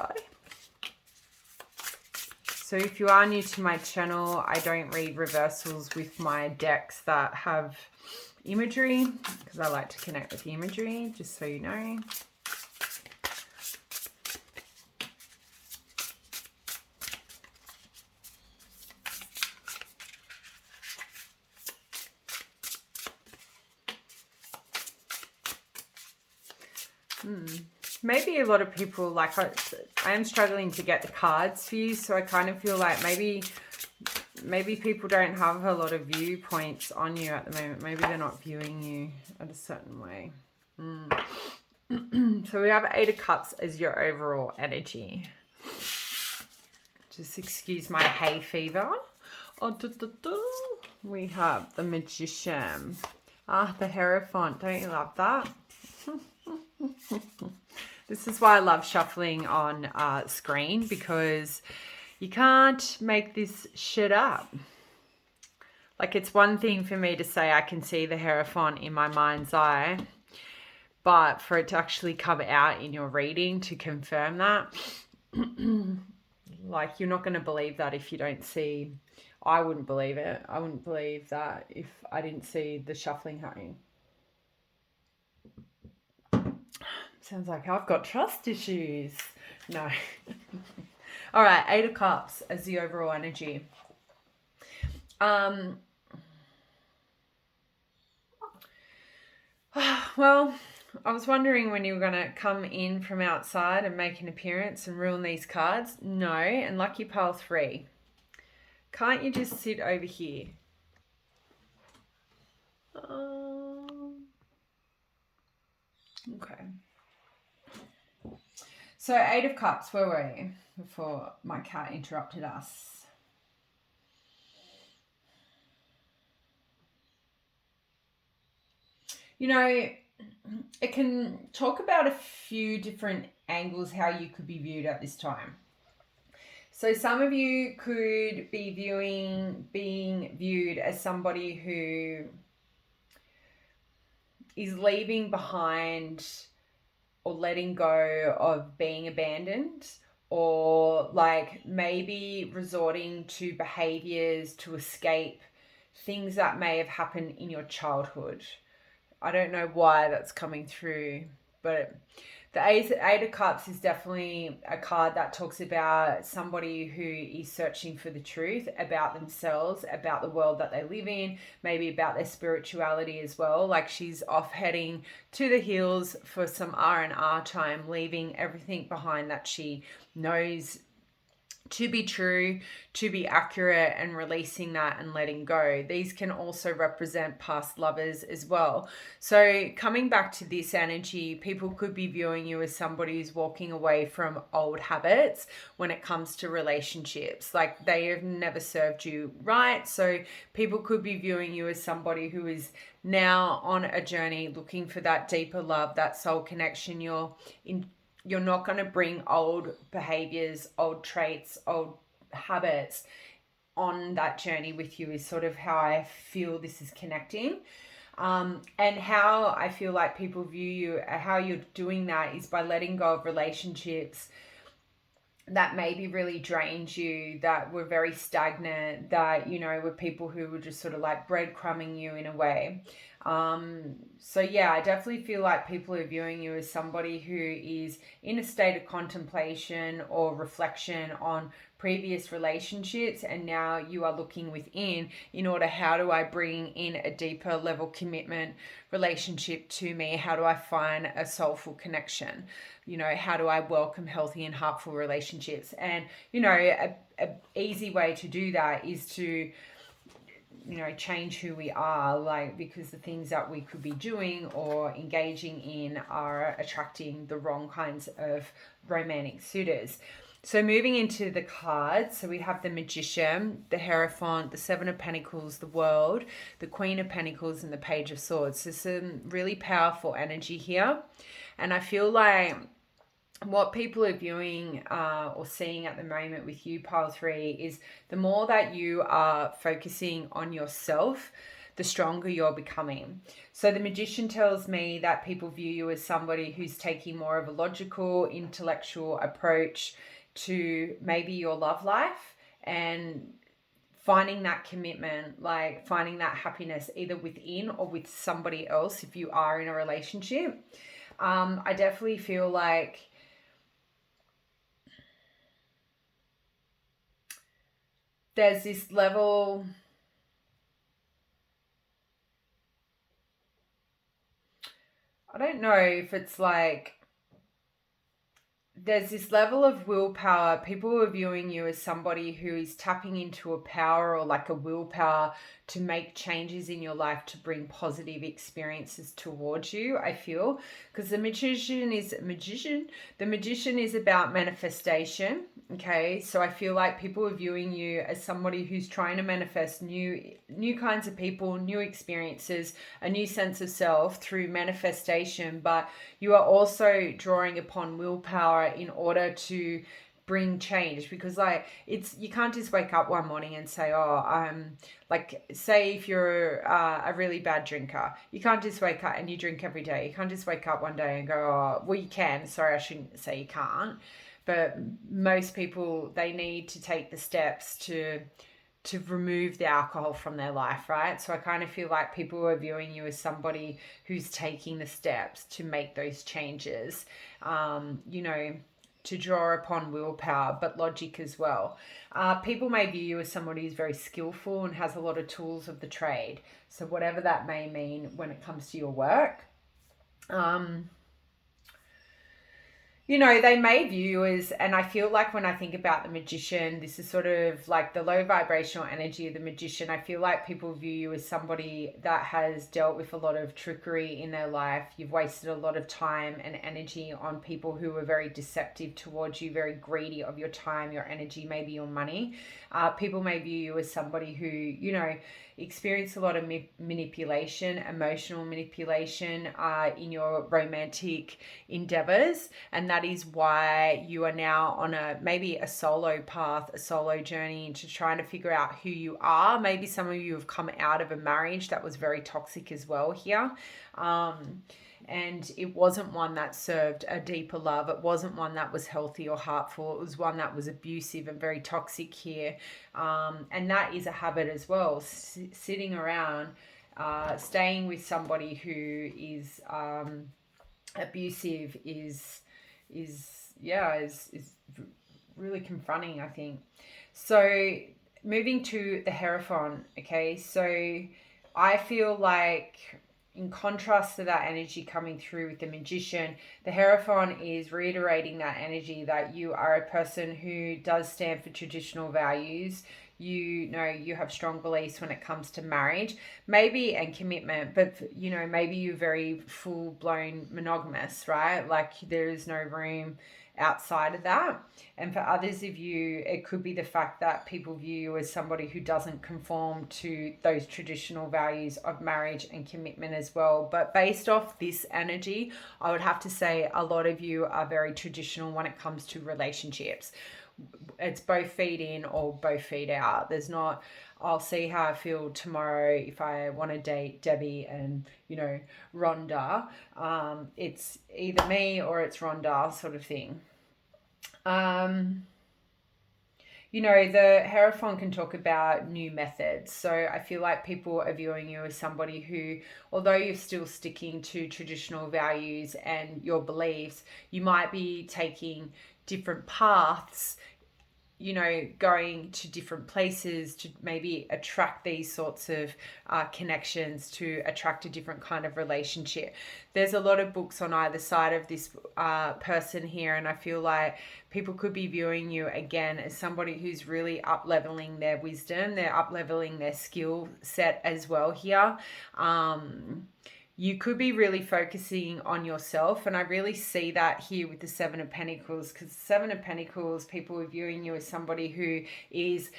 So if you are new to my channel, I don't read reversals with my decks that have imagery because I like to connect with the imagery, just so you know. Maybe a lot of people, like I am struggling to get the cards for you, so I kind of feel like maybe people don't have a lot of viewpoints on you at the moment. Maybe they're not viewing you at a certain way. So we have 8 of Cups as your overall energy. Just excuse my hay fever. We have the Magician. The Hierophant. Don't you love that? This is why I love shuffling on screen, because you can't make this shit up. Like, it's one thing for me to say I can see the Hierophant in my mind's eye, but for it to actually come out in your reading to confirm that, like, you're not going to believe that if you don't see. I wouldn't believe it. I wouldn't believe that if I didn't see the shuffling happening. Sounds like I've got trust issues. No. All right, 8 of Cups as the overall energy. Well, I was wondering when you were going to come in from outside and make an appearance and ruin these cards. No, and lucky pile 3. Can't you just sit over here? Okay. So 8 of Cups, where were you before my cat interrupted us? You know, it can talk about a few different angles how you could be viewed at this time. So some of you could be being viewed as somebody who is leaving behind or letting go of being abandoned, or like maybe resorting to behaviors to escape things that may have happened in your childhood. I don't know why that's coming through, but the 8 of Cups is definitely a card that talks about somebody who is searching for the truth about themselves, about the world that they live in, maybe about their spirituality as well. Like, she's off heading to the hills for some R&R time, leaving everything behind that she knows to be true, to be accurate, and releasing that and letting go. These can also represent past lovers as well. So coming back to this energy, people could be viewing you as somebody who's walking away from old habits when it comes to relationships. Like, they have never served you right. So people could be viewing you as somebody who is now on a journey looking for that deeper love, that soul connection. You're not going to bring old behaviors, old traits, old habits on that journey with you, is sort of how I feel this is connecting. And how I feel like people view you, how you're doing that is by letting go of relationships that maybe really drained you, that were very stagnant, that, you know, were people who were just sort of like breadcrumbing you in a way. So yeah, I definitely feel like people are viewing you as somebody who is in a state of contemplation or reflection on previous relationships, and now you are looking within in order, how do I bring in a deeper level commitment relationship to me? How do I find a soulful connection? You know, how do I welcome healthy and heartful relationships? And, you know, a easy way to do that is to, you know, change who we are, like, because the things that we could be doing or engaging in are attracting the wrong kinds of romantic suitors. So moving into the cards, so we have the Magician, the Hierophant, the 7 of Pentacles, the World, the Queen of Pentacles, and the Page of Swords. So some really powerful energy here. And I feel like what people are viewing or seeing at the moment with you, pile 3, is the more that you are focusing on yourself, the stronger you're becoming. So the Magician tells me that people view you as somebody who's taking more of a logical, intellectual approach to maybe your love life and finding that commitment, like finding that happiness either within or with somebody else if you are in a relationship. I definitely feel like there's this level, I don't know if it's like, there's this level of willpower. People are viewing you as somebody who is tapping into a power or like a willpower to make changes in your life to bring positive experiences towards you, I feel. Because the magician is about manifestation. Okay, so I feel like people are viewing you as somebody who's trying to manifest new kinds of people, new experiences, a new sense of self through manifestation, but you are also drawing upon willpower in order to bring change, because like you can't just wake up one morning and say, oh, like, say if you're a really bad drinker, you can't just wake up and you drink every day. You can't just wake up one day and go, oh, well, you can, sorry, I shouldn't say you can't, but most people, they need to take the steps to remove the alcohol from their life, right? So I kind of feel like people are viewing you as somebody who's taking the steps to make those changes, to draw upon willpower, but logic as well. People may view you as somebody who's very skillful and has a lot of tools of the trade. So whatever that may mean when it comes to your work. They may view you as, and I feel like when I think about the Magician, this is sort of like the low vibrational energy of the Magician. I feel like people view you as somebody that has dealt with a lot of trickery in their life. You've wasted a lot of time and energy on people who are very deceptive towards you, very greedy of your time, your energy, maybe your money. People may view you as somebody who, experience a lot of manipulation, emotional manipulation in your romantic endeavors, and that is why you are now on maybe a solo path, a solo journey into trying to figure out who you are. Maybe some of you have come out of a marriage that was very toxic as well here. And it wasn't one that served a deeper love. It wasn't one that was healthy or heartful. It was one that was abusive and very toxic here. And that is a habit as well. Sitting around, staying with somebody who is abusive is really confronting, I think. So moving to the Hierophant, okay? So I feel like, in contrast to that energy coming through with the Magician, the Hierophant is reiterating that energy that you are a person who does stand for traditional values. You have strong beliefs when it comes to marriage, maybe, and commitment, but maybe you're very full-blown monogamous, right? Like there is no room outside of that. And for others of you, it could be the fact that people view you as somebody who doesn't conform to those traditional values of marriage and commitment as well. But based off this energy, I would have to say a lot of you are very traditional when it comes to relationships. It's both feet in or both feet out. There's not, I'll see how I feel tomorrow if I want to date Debbie and, Rhonda. It's either me or it's Rhonda sort of thing. The Hierophant can talk about new methods. So I feel like people are viewing you as somebody who, although you're still sticking to traditional values and your beliefs, you might be taking different paths, going to different places to maybe attract these sorts of connections, to attract a different kind of relationship. There's a lot of books on either side of this person here, and I feel like people could be viewing you again as somebody who's really up-leveling their wisdom, they're up-leveling their skill set as well here. You could be really focusing on yourself. And I really see that here with the Seven of Pentacles, because Seven of Pentacles, people are viewing you as somebody who is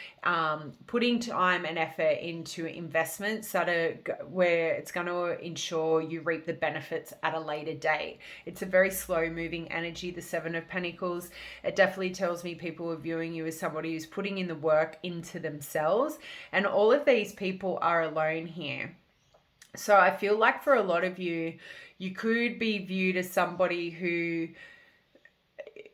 putting time and effort into investments that are where it's going to ensure you reap the benefits at a later date. It's a very slow moving energy, the Seven of Pentacles. It definitely tells me people are viewing you as somebody who's putting in the work into themselves. And all of these people are alone here. So I feel like for a lot of you, you could be viewed as somebody who,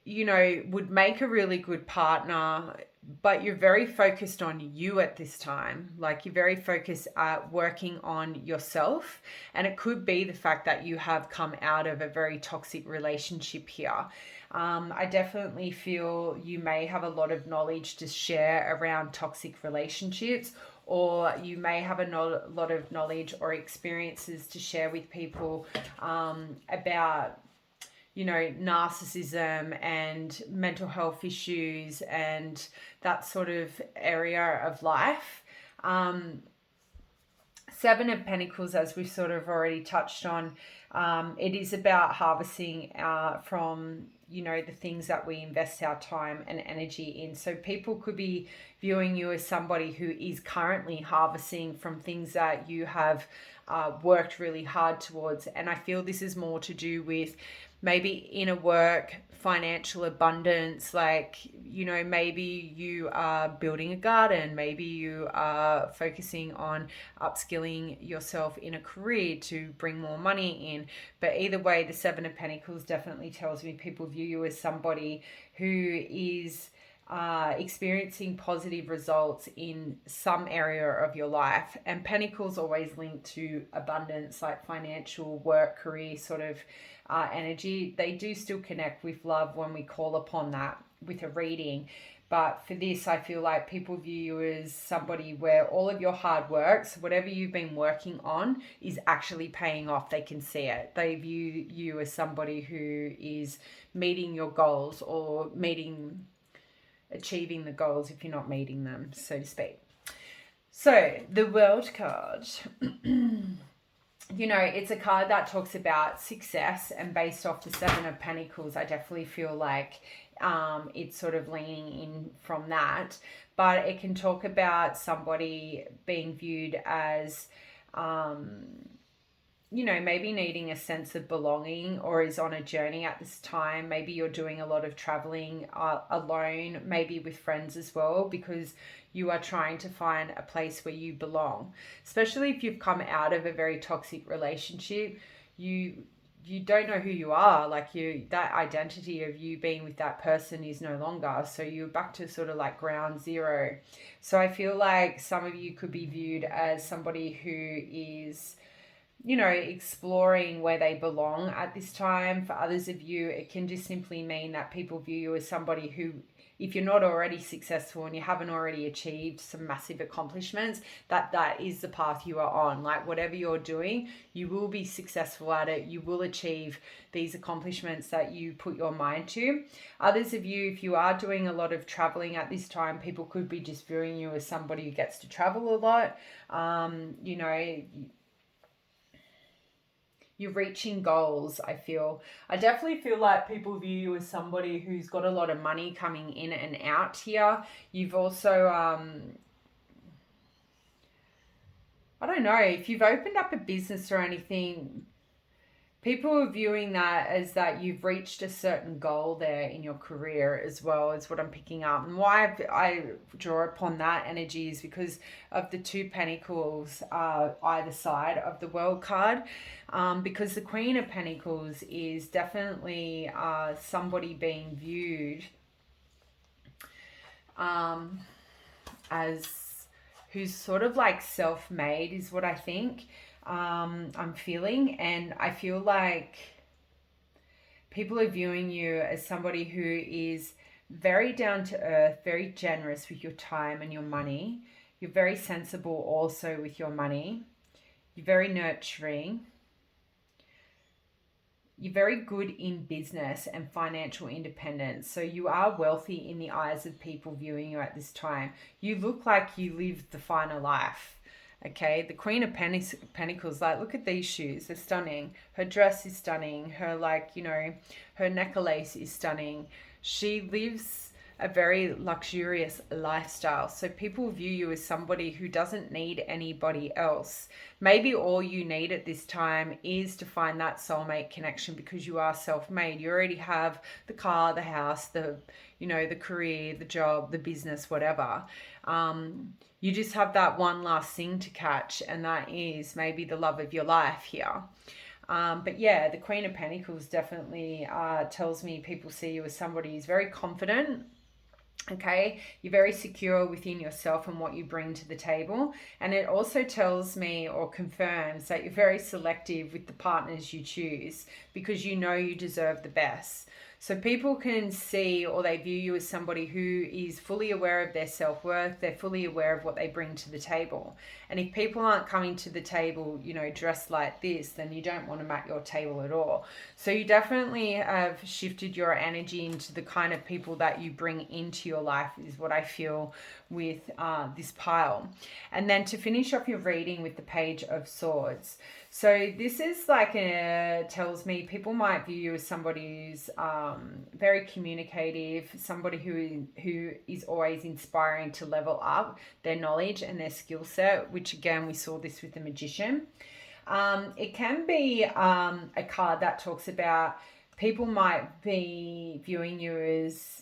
would make a really good partner, but you're very focused on you at this time. Like, you're very focused at working on yourself. And it could be the fact that you have come out of a very toxic relationship here. I definitely feel you may have a lot of knowledge to share around toxic relationships, or you may have a lot of knowledge or experiences to share with people about narcissism and mental health issues and that sort of area of life. Seven of Pentacles, as we've sort of already touched on, it is about harvesting from the things that we invest our time and energy in. So people could be viewing you as somebody who is currently harvesting from things that you have worked really hard towards. And I feel this is more to do with maybe inner work, financial abundance, like, maybe you are building a garden, maybe you are focusing on upskilling yourself in a career to bring more money in. But either way, the Seven of Pentacles definitely tells me people view you as somebody who is experiencing positive results in some area of your life. And Pentacles always linked to abundance, like financial, work, career sort of energy. They do still connect with love when we call upon that with a reading. But for this, I feel like people view you as somebody where all of your hard work, so whatever you've been working on, is actually paying off. They can see it. They view you as somebody who is meeting your goals, or achieving the goals if you're not meeting them, so to speak. So the World card, it's a card that talks about success, and based off the Seven of Pentacles, I definitely feel like it's sort of leaning in from that. But it can talk about somebody being viewed as maybe needing a sense of belonging, or is on a journey at this time. Maybe you're doing a lot of traveling alone, maybe with friends as well, because you are trying to find a place where you belong. Especially if you've come out of a very toxic relationship, you don't know who you are. Like, that identity of you being with that person is no longer. So you're back to sort of like ground zero. So I feel like some of you could be viewed as somebody who is exploring where they belong at this time. For others of you, it can just simply mean that people view you as somebody who, if you're not already successful and you haven't already achieved some massive accomplishments, that is the path you are on. Like, whatever you're doing, you will be successful at it. You will achieve these accomplishments that you put your mind to. Others of you, if you are doing a lot of traveling at this time, people could be just viewing you as somebody who gets to travel a lot. You're reaching goals. I definitely feel like people view you as somebody who's got a lot of money coming in and out here. You've also I don't know, if you've opened up a business or anything, people are viewing that as that you've reached a certain goal there in your career as well, is what I'm picking up. And why I draw upon that energy is because of the Two Pentacles either side of the World card. Because the Queen of Pentacles is definitely somebody being viewed as who's sort of like self-made, is what I think. I'm feeling, and I feel like people are viewing you as somebody who is very down to earth, very generous with your time and your money. You're very sensible also with your money. You're very nurturing. You're very good in business and financial independence. So you are wealthy in the eyes of people viewing you at this time. You look like you live the finer life. Okay, the Queen of Pentacles, like, look at these shoes. They're stunning. Her dress is stunning. Her, her necklace is stunning. She lives a very luxurious lifestyle. So people view you as somebody who doesn't need anybody else. Maybe all you need at this time is to find that soulmate connection, because you are self-made. You already have the car, the house, the career, the job, the business, whatever. you just have that one last thing to catch, and that is maybe the love of your life here. But yeah, the Queen of Pentacles definitely tells me people see you as somebody who's very confident. Okay, you're very secure within yourself and what you bring to the table. And it also tells me or confirms that you're very selective with the partners you choose because you know you deserve the best. So people can see, or they view you as somebody who is fully aware of their self-worth. They're fully aware of what they bring to the table. And if people aren't coming to the table, you know, dressed like this, then you don't want them at your table at all. So you definitely have shifted your energy into the kind of people that you bring into your life, is what I feel with this pile. And then to finish off your reading with the Page of Swords. So this is like tells me people might view you as somebody who's very communicative, somebody who is always inspiring to level up their knowledge and their skill set, which again, we saw this with the Magician. It can be a card that talks about people might be viewing you as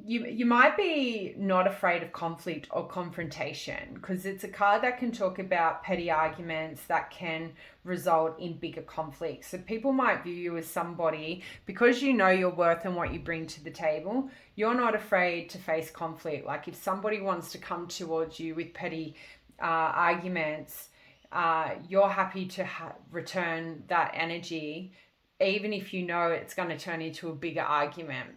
you might be not afraid of conflict or confrontation, because it's a card that can talk about petty arguments that can result in bigger conflicts. So people might view you as somebody, because you know your worth and what you bring to the table, you're not afraid to face conflict. Like if somebody wants to come towards you with petty arguments, you're happy to return that energy, even if you know it's going to turn into a bigger argument.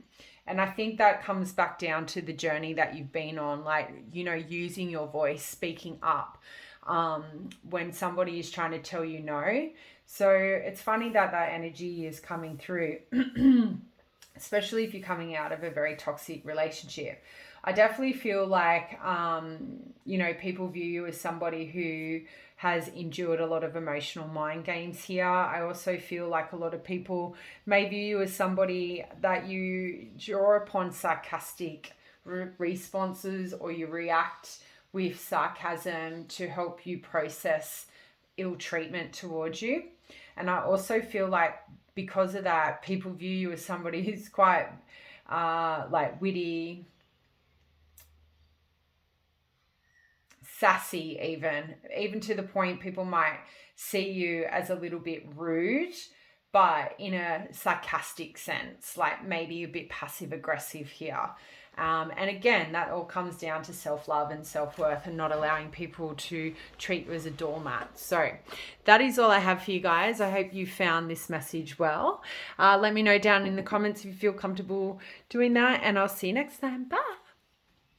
And I think that comes back down to the journey that you've been on, like, you know, using your voice, speaking up when somebody is trying to tell you no. So it's funny that that energy is coming through, especially if you're coming out of a very toxic relationship. I definitely feel like, you know, people view you as somebody who has endured a lot of emotional mind games here. I also feel like a lot of people may view you as somebody that you draw upon sarcastic responses, or you react with sarcasm to help you process ill treatment towards you. And I also feel like because of that, people view you as somebody who's quite like witty, sassy, even to the point people might see you as a little bit rude, but in a sarcastic sense, like maybe a bit passive aggressive here. And again, that all comes down to self-love and self-worth, and not allowing people to treat you as a doormat. So that is all I have for you guys. I hope you found this message well. Let me know down in the comments if you feel comfortable doing that, and I'll see you next time. Bye.